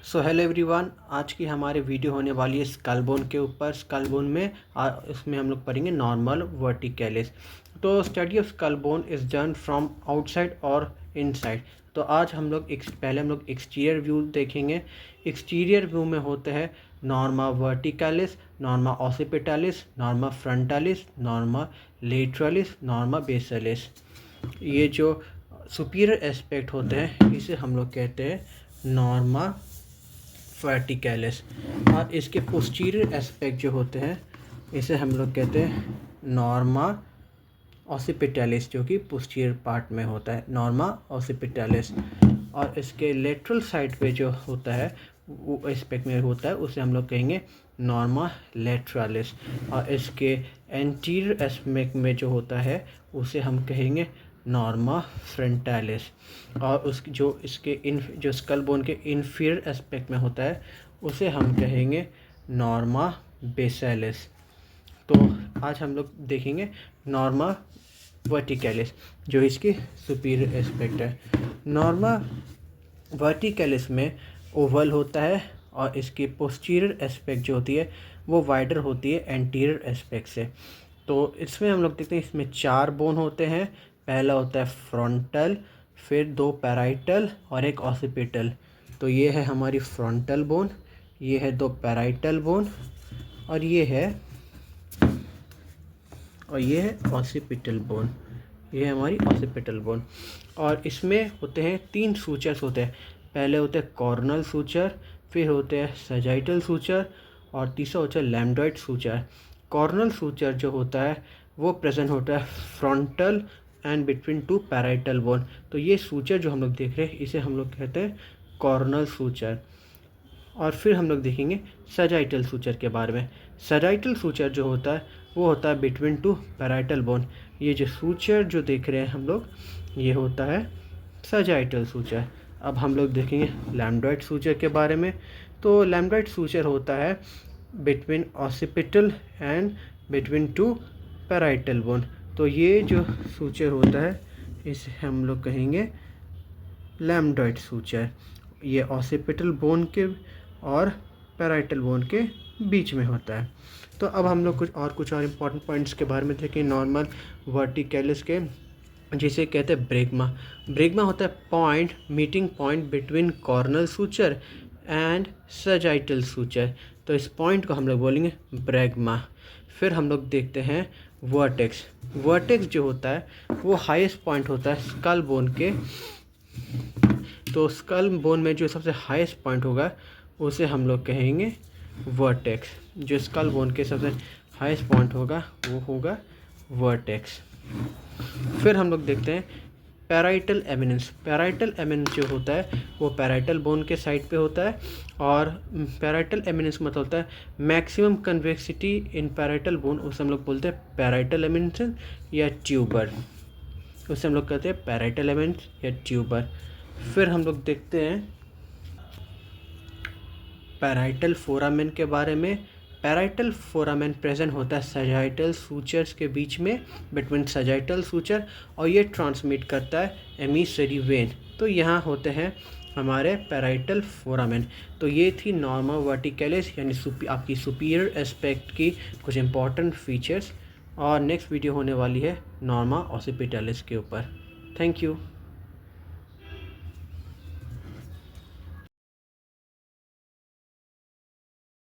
So hello everyone, आज की हमारी वीडियो होने वाली है स्कल बोन के ऊपर। स्कल बोन में इसमें हम लोग पढ़ेंगे नॉर्मल वर्टिकलिस। तो study of skull bone is done from outside और इनसाइड। तो आज हम लोग पहले हम लोग एक्सटीरियर व्यू देखेंगे। एक्सटीरियर व्यू में होते हैं norma verticalis, norma occipitalis, norma frontalis, norma lateralis, norma basilis. ये जो सुपीरियर एस्पेक्ट होते हैं इसे हम लोग कहते हैं नॉर्मा वर्टिकलिस, और इसके पोस्टीरियर एस्पेक्ट जो होते हैं इसे हम लोग कहते हैं नॉर्मा ऑसिपिटालिस, जो कि पोस्टीरियर पार्ट में होता है, नॉर्मा ऑसिपिटालिस। और इसके लेटरल साइड पे जो होता है वो एस्पेक्ट में होता है उसे हम लोग कहेंगे नॉर्मा लेटरलिस। और इसके एंटीरियर एस्पेक्ट में जो होता है उसे हम कहेंगे नॉर्मा फ्रंटालिस। और जो स्कल बोन के इन्फीरियर एस्पेक्ट में होता है उसे हम कहेंगे नॉर्मा बेसिलिस। तो आज हम लोग देखेंगे नॉर्मा वर्टिकलिस, जो इसकी सुपीरियर एस्पेक्ट है। नॉर्मा वर्टिकलिस में ओवल होता है और इसकी पोस्टीरियर एस्पेक्ट जो होती है वो वाइडर होती है एंटीरियर एस्पेक्ट से। तो इसमें हम लोग देखते हैं इसमें 4 बोन होते हैं। पहला होता है फ्रंटल, फिर 2 पैराइटल और एक ऑसिपिटल। तो ये है हमारी फ्रंटल बोन, ये है 2 पैराइटल बोन और ये है ऑसिपिटल बोन। ये है हमारी ऑसिपिटल बोन। और इसमें होते हैं 3 सूचर्स होते हैं। पहले होते हैं कॉर्नल सूचर, फिर होते हैं सजाइटल सूचर और तीसरा होता है लैम्डॉइड सूचर। कॉर्नल सूचर जो होता है वो प्रेजेंट होता है frontal and between 2 parietal bone. तो ये सूचर जो हम लोग देख रहे हैं इसे हम लोग कहते हैं कॉर्नल सूचर। और फिर हम लोग देखेंगे सजाइटल सूचर के बारे में। सजाइटल सूचर जो होता है वो होता है बिटवीन 2 पैराइटल बोन। ये जो सूचर जो देख रहे हैं हम लोग ये होता है सजाइटल सूचर। अब हम लोग देखेंगे लैम्डॉइड सूचर के बारे में। तो लैम्डॉइड सूचर होता है between occipital and between 2 parietal bone. तो ये जो सूचर होता है इसे हम लोग कहेंगे लैम्डॉइड सूचर। ये ऑसिपिटल बोन के और पैराइटल बोन के बीच में होता है। तो अब हम लोग कुछ और इम्पॉर्टेंट पॉइंट्स के बारे में देखें नॉर्मल वर्टिकलिस के, जिसे कहते हैं ब्रेगमा। ब्रेगमा होता है meeting point between Cornell suture and sagittal suture. तो इस पॉइंट को हम लोग बोलेंगे ब्रेगमा। फिर हम लोग देखते हैं वर्टेक्स। वर्टेक्स जो होता है वो हाईएस्ट पॉइंट होता है स्कल बोन के। तो स्कल बोन में जो सबसे हाईएस्ट पॉइंट होगा उसे हम लोग कहेंगे वर्टेक्स। जो स्कल बोन के सबसे हाईएस्ट पॉइंट होगा वो होगा वर्टेक्स। फिर हम लोग देखते हैं पैराइटल एमिनेंस। पैराइटल एमिनेंस जो होता है वो पैराइटल बोन के साइड पे होता है। और पैराइटल एमिनेंस मतलब होता है मैक्सिमम कन्वेक्सिटी इन पैराइटल बोन, उसे हम लोग बोलते हैं पैराइटल एमिनेंस या ट्यूबर। उसे हम लोग कहते हैं पैराइटल एमिनेंस या ट्यूबर। फिर हम लोग देखते हैं पैराइटल फोरामेन के बारे में। पैराइटल फोरामेन प्रेजेंट होता है सजाइटल सूचर्स के बीच में, बिटवीन सजाइटल सूचर, और ये ट्रांसमिट करता है एमिसरी वेन। तो यहाँ होते हैं हमारे पैराइटल फोरामेन। तो ये थी नॉर्मा वर्टिकलिस यानी आपकी सुपीरियर एस्पेक्ट की कुछ इंपॉर्टेंट फीचर्स। और नेक्स्ट वीडियो होने वाली है नॉर्मा ऑसिपिटालिस के ऊपर। Thank you.